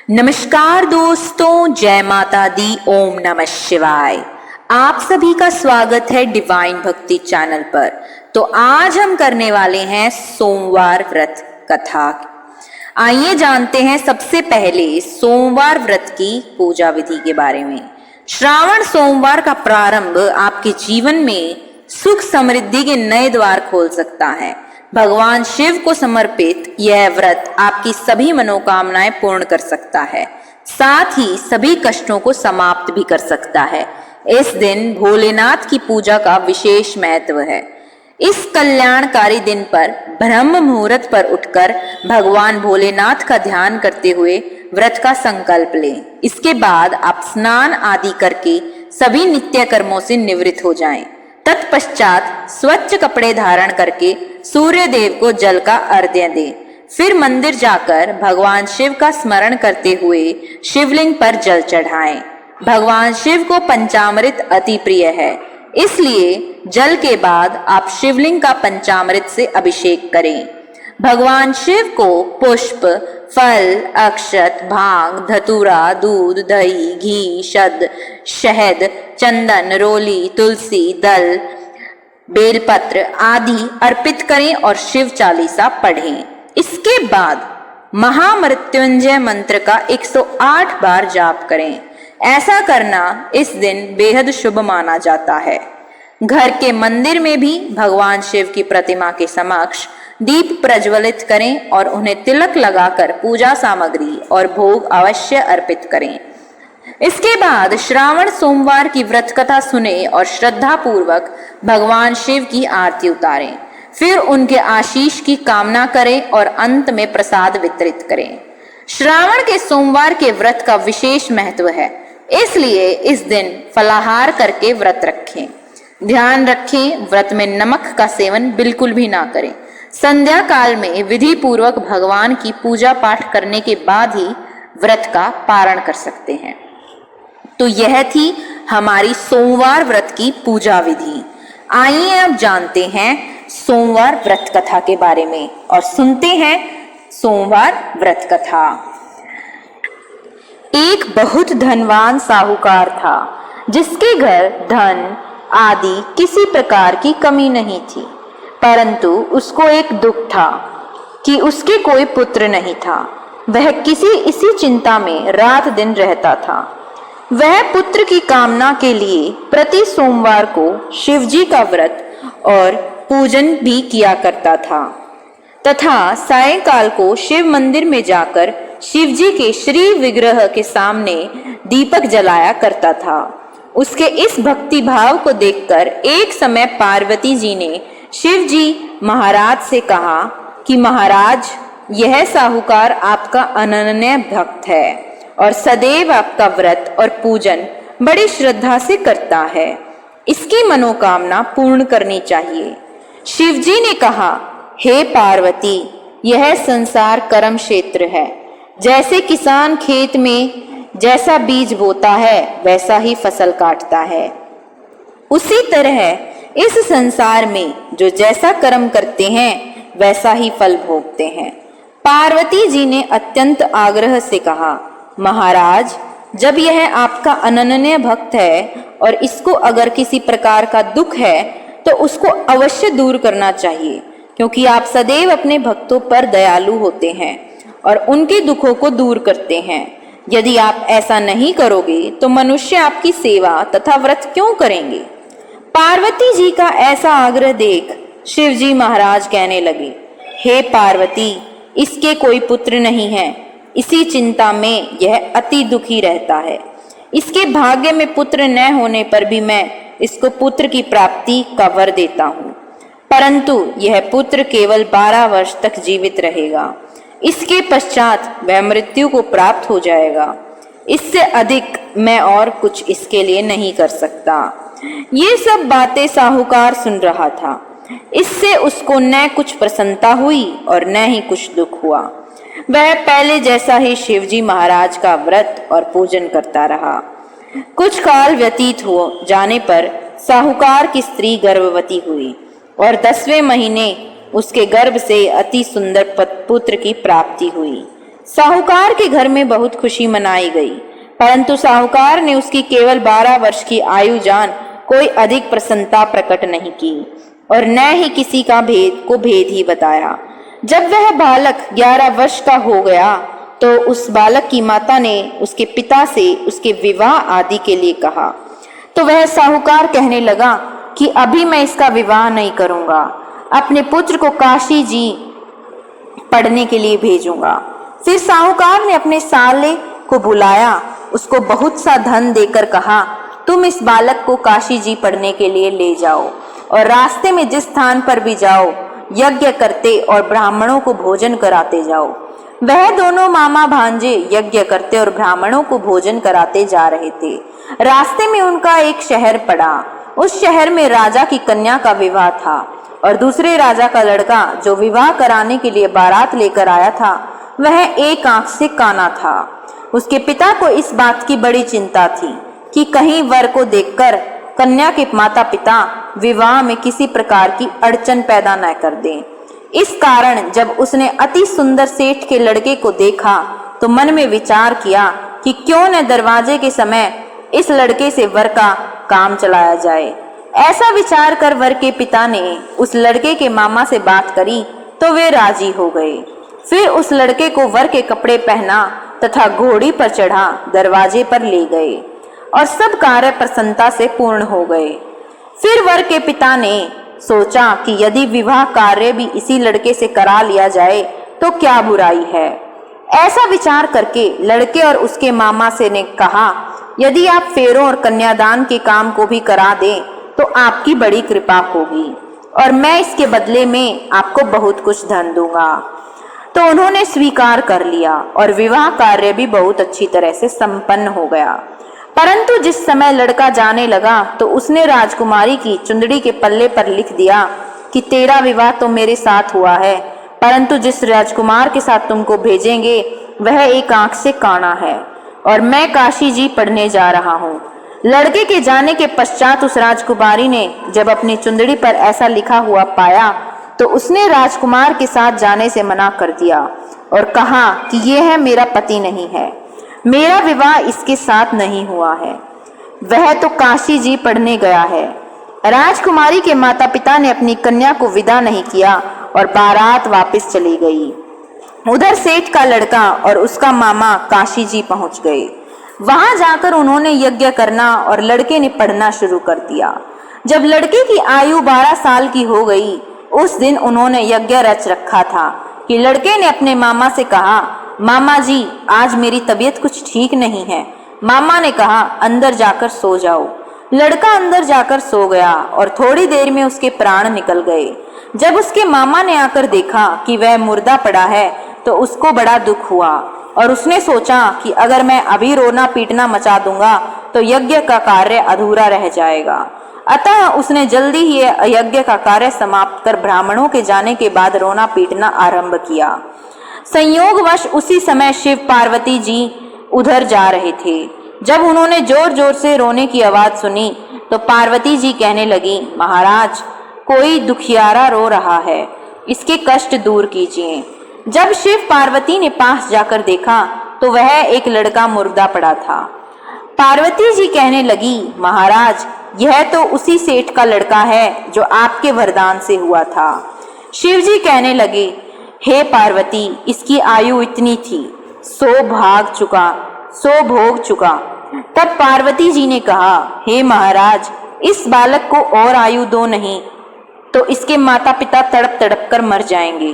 नमस्कार दोस्तों, जय माता दी, ओम नमः शिवाय। आप सभी का स्वागत है डिवाइन भक्ति चैनल पर। तो आज हम करने वाले हैं सोमवार व्रत कथा। आइए जानते हैं सबसे पहले सोमवार व्रत की पूजा विधि के बारे में। श्रावण सोमवार का प्रारंभ आपके जीवन में सुख समृद्धि के नए द्वार खोल सकता है। भगवान शिव को समर्पित यह व्रत आपकी सभी मनोकामनाएं पूर्ण कर सकता है, साथ ही सभी कष्टों को समाप्त भी कर सकता है। इस दिन भोलेनाथ की पूजा का विशेष महत्व है। इस कल्याणकारी दिन पर ब्रह्म मुहूर्त पर उठकर भगवान भोलेनाथ का ध्यान करते हुए व्रत का संकल्प लें। इसके बाद आप स्नान आदि करके सभी नित्य कर्मों से निवृत्त हो जाएं। तत्पश्चात स्वच्छ कपड़े धारण करके सूर्य देव को जल का अर्घ्य दें। फिर मंदिर जाकर भगवान शिव का स्मरण करते हुए शिवलिंग पर जल चढ़ाएं। भगवान शिव को पंचामृत अति प्रिय है, इसलिए जल के बाद आप शिवलिंग का पंचामृत से अभिषेक करें। भगवान शिव को पुष्प, फल, अक्षत, भांग, धतूरा, दूध, दही, घी, शहद, चंदन, रोली, तुलसी दल, बेलपत्र आदि अर्पित करें और शिव चालीसा पढ़ें। इसके बाद महामृत्युंजय मंत्र का 108 बार जाप करें। ऐसा करना इस दिन बेहद शुभ माना जाता है। घर के मंदिर में भी भगवान शिव की प्रतिमा के समक्ष दीप प्रज्वलित करें और उन्हें तिलक लगाकर पूजा सामग्री और भोग अवश्य अर्पित करें। इसके बाद श्रावण सोमवार की व्रत कथा सुने और श्रद्धा पूर्वक भगवान शिव की आरती उतारें। फिर उनके आशीष की कामना करें और अंत में प्रसाद वितरित करें। श्रावण के सोमवार के व्रत का विशेष महत्व है, इसलिए इस दिन फलाहार करके व्रत रखें। ध्यान रखें, व्रत में नमक का सेवन बिल्कुल भी ना करें। संध्या काल में विधि पूर्वक भगवान की पूजा पाठ करने के बाद ही व्रत का पारण कर सकते हैं। तो यह थी हमारी सोमवार व्रत की पूजा विधि। आइए अब जानते हैं सोमवार व्रत कथा के बारे में और सुनते हैं सोमवार व्रत कथा। एक बहुत धनवान साहूकार था, जिसके घर धन आदि किसी प्रकार की कमी नहीं थी, परंतु उसको एक दुख था कि उसके कोई पुत्र नहीं था। वह इसी चिंता में रात दिन रहता था। वह पुत्र की कामना के लिए प्रति सोमवार को शिवजी का व्रत और पूजन भी किया करता था तथा सायंकाल को शिव मंदिर में जाकर शिवजी के श्री विग्रह के सामने दीपक जलाया करता था। उसके इस भक्ति भाव को देखकर एक समय पार्वती जी ने शिवजी महाराज से कहा कि महाराज, यह साहूकार आपका अनन्य भक्त है और सदैव आपका व्रत और पूजन बड़ी श्रद्धा से करता है। इसकी मनोकामना पूर्ण करनी चाहिए। शिवजी ने कहा, हे पार्वती, यह संसार कर्म क्षेत्र है। जैसे किसान खेत में जैसा बीज बोता है वैसा ही फसल काटता है, उसी तरह इस संसार में जो जैसा कर्म करते हैं वैसा ही फल भोगते हैं। पार्वती जी ने अत्यंत आग्रह से कहा, महाराज, जब यह आपका अनन्य भक्त है और इसको अगर किसी प्रकार का दुख है तो उसको अवश्य दूर करना चाहिए, क्योंकि आप सदैव अपने भक्तों पर दयालु होते हैं और उनके दुखों को दूर करते हैं। यदि आप ऐसा नहीं करोगे तो मनुष्य आपकी सेवा तथा व्रत क्यों करेंगे? पार्वती जी का ऐसा आग्रह देख शिवजी महाराज कहने लगे, हे पार्वती, इसके कोई पुत्र नहीं है। इसी चिंता में यह अति दुखी रहता है। इसके भाग्य में पुत्र न होने पर भी मैं इसको पुत्र की प्राप्ति का वर देता हूँ, परंतु यह पुत्र केवल 12 वर्ष तक जीवित रहेगा। इसके पश्चात वह मृत्यु को प्राप्त हो जाएगा। इससे अधिक मैं और कुछ इसके लिए नहीं कर सकता। ये सब बातें साहूकार सुन रहा था। इससे उसको न कुछ प्रसन्नता हुई और न ही कुछ दुख हुआ। वह पहले जैसा ही शिवजी महाराज का व्रत और पूजन करता रहा। कुछ काल व्यतीत हो जाने पर साहूकार की स्त्री गर्भवती हुई और 10वें महीने उसके गर्भ से अति सुंदर पुत्र की प्राप्ति हुई। साहूकार के घर में बहुत खुशी मनाई गई, परंतु साहूकार ने उसकी केवल 12 वर्ष की आयु जान कोई अधिक प्रसन्नता प्रकट नहीं की और न ही किसी का भेद ही बताया। जब वह बालक 11 वर्ष का हो गया तो उस बालक की माता ने उसके पिता से उसके विवाह आदि के लिए कहा, तो वह साहूकार कहने लगा कि अभी मैं इसका विवाह नहीं करूंगा, अपने पुत्र को काशी जी पढ़ने के लिए भेजूंगा। फिर साहूकार ने अपने साले को बुलाया, उसको बहुत सा धन देकर कहा, तुम इस बालक को काशी जी पढ़ने के लिए ले जाओ और रास्ते में जिस स्थान पर भी जाओ यज्ञ करते और ब्राह्मणों को भोजन कराते जाओ। वह दोनों मामा भांजे यज्ञ करते और ब्राह्मणों को भोजन कराते जा रहे थे। रास्ते में उनका एक शहर पड़ा। उस शहर में राजा की कन्या का विवाह था और दूसरे राजा का लड़का जो विवाह कराने के लिए बारात लेकर आया था वह एक आंख से काना था। उसके पिता को इस बात की बड़ी चिंता थी कि कहीं वर को देखकर कन्या के माता पिता विवाह में किसी प्रकार की अड़चन पैदा न कर दें। इस कारण जब उसने अति सुंदर सेठ के लड़के को देखा तो मन में विचार किया कि क्यों न दरवाजे के समय इस लड़के से वर का काम चलाया जाए। ऐसा विचार कर वर के पिता ने उस लड़के के मामा से बात करी तो वे राजी हो गए। फिर उस लड़के को वर के कपड़े पहना तथा घोड़ी पर चढ़ा दरवाजे पर ले गए और सब कार्य प्रसन्नता से पूर्ण हो गए। फिर वर के पिता ने सोचा कि यदि विवाह कार्य भी इसी लड़के से करा लिया जाए तो क्या बुराई है। ऐसा विचार करके लड़के और उसके मामा से ने कहा, यदि आप फेरों और कन्यादान के काम को भी करा दें तो आपकी बड़ी कृपा होगी और मैं इसके बदले में आपको बहुत कुछ धन दूंगा। तो उन्होंने स्वीकार कर लिया और विवाह कार्य भी बहुत अच्छी तरह से संपन्न हो गया। परंतु जिस समय लड़का जाने लगा तो उसने राजकुमारी की चुंदड़ी के पल्ले पर लिख दिया कि तेरा विवाह तो मेरे साथ हुआ है, परंतु जिस राजकुमार के साथ तुमको भेजेंगे वह एक आंख से काना है और मैं काशी जी पढ़ने जा रहा हूँ। लड़के के जाने के पश्चात उस राजकुमारी ने जब अपनी चुंदड़ी पर ऐसा लिखा हुआ पाया तो उसने राजकुमार के साथ जाने से मना कर दिया और कहा कि यह है मेरा पति नहीं है, मेरा विवाह इसके साथ नहीं हुआ है, वह तो काशी जी पढ़ने गया है। राजकुमारी के माता पिता ने अपनी कन्या को विदा नहीं किया और बारात वापस चली गई। उधर सेठ का लड़का और उसका मामा काशी जी पहुंच गए। वहां जाकर उन्होंने यज्ञ करना और लड़के ने पढ़ना शुरू कर दिया। जब लड़के की आयु 12 साल की हो गई उस दिन उन्होंने यज्ञ रच रखा था कि लड़के ने अपने मामा से कहा, मामा जी आज मेरी तबीयत कुछ ठीक नहीं है। मामा ने कहा, अंदर जाकर सो जाओ। लड़का अंदर जाकर सो गया और थोड़ी देर में उसके प्राण निकल गए। जब उसके मामा ने आकर देखा कि वह मुर्दा पड़ा है तो उसको बड़ा दुख हुआ और उसने सोचा कि अगर मैं अभी रोना पीटना मचा दूंगा तो यज्ञ का कार्य अधूरा रह जाएगा। अतः उसने जल्दी ही यज्ञ का कार्य समाप्त कर ब्राह्मणों के जाने के बाद रोना पीटना आरंभ किया। संयोगवश उसी समय शिव पार्वती जी उधर जा रहे थे। जब उन्होंने जोर जोर से रोने की आवाज सुनी तो पार्वती जी कहने लगी, महाराज कोई दुखियारा रो रहा है, इसके कष्ट दूर कीजिए। जब शिव पार्वती ने पास जाकर देखा तो वह एक लड़का मुर्दा पड़ा था। पार्वती जी कहने लगी, महाराज यह तो उसी सेठ का लड़का है जो आपके वरदान से हुआ था। शिव जी कहने लगे, हे पार्वती इसकी आयु इतनी थी, सो भोग चुका। तब पार्वती जी ने कहा, हे महाराज इस बालक को और आयु दो, नहीं तो इसके माता पिता तड़प तड़प कर मर जाएंगे।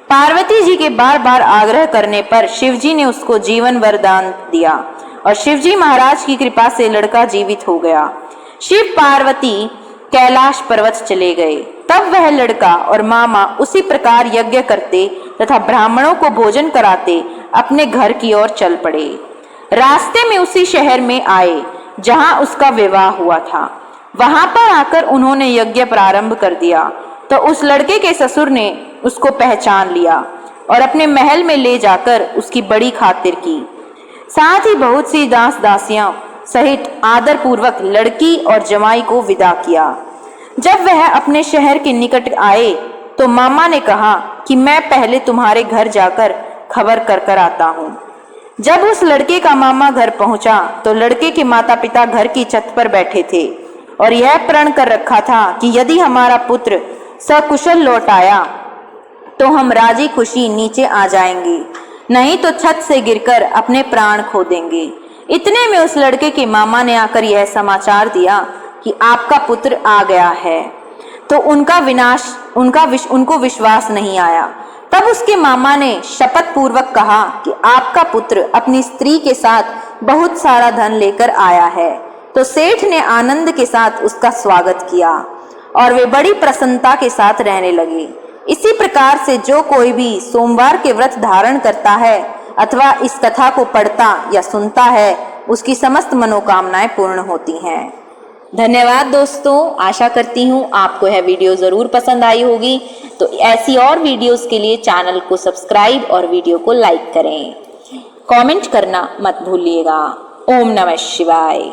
पार्वती जी के बार बार आग्रह करने पर शिव जी ने उसको जीवन वरदान दिया और शिव जी महाराज की कृपा से लड़का जीवित हो गया। शिव पार्वती कैलाश पर्वत चले गए। तब वह लड़का और मामा उसी प्रकार यज्ञ करते तथा ब्राह्मणों को भोजन कराते अपने घर की ओर चल पड़े। रास्ते में उसी शहर में आए जहां उसका विवाह हुआ था। वहां पर आकर उन्होंने यज्ञ प्रारंभ कर दिया तो उस लड़के के ससुर ने उसको पहचान लिया और अपने महल में ले जाकर उसकी बड़ी खातिर की। साथ ही बहुत सी दास दासियां सहित आदर पूर्वक लड़की और जमाई को विदा किया। जब वह अपने शहर के निकट आए तो मामा ने कहा कि मैं पहले तुम्हारे घर जाकर खबर कर आता हूँ। जब उस लड़के का मामा घर पहुंचा तो लड़के के माता पिता घर की छत पर बैठे थे और यह प्रण कर रखा था कि यदि हमारा पुत्र सकुशल लौट आया तो हम राजी खुशी नीचे आ जाएंगे, नहीं तो छत से गिरकर अपने प्राण खो देंगे। इतने में उस लड़के के मामा ने आकर यह समाचार दिया कि आपका पुत्र आ गया है। तो उनको विश्वास नहीं आया। तब उसके मामा ने शपथ पूर्वक कहा कि आपका पुत्र अपनी स्त्री के साथ बहुत सारा धन लेकर आया है। तो सेठ ने आनंद के साथ उसका स्वागत किया और वे बड़ी प्रसन्नता के साथ रहने लगे। इसी प्रकार से जो कोई भी सोमवार के व्रत धारण करता है अथवा इस कथा को पढ़ता या सुनता है, उसकी समस्त मनोकामनाएं पूर्ण होती हैं। धन्यवाद दोस्तों, आशा करती हूँ आपको यह वीडियो ज़रूर पसंद आई होगी। तो ऐसी और वीडियोस के लिए चैनल को सब्सक्राइब और वीडियो को लाइक करें। कमेंट करना मत भूलिएगा। ओम नमः शिवाय।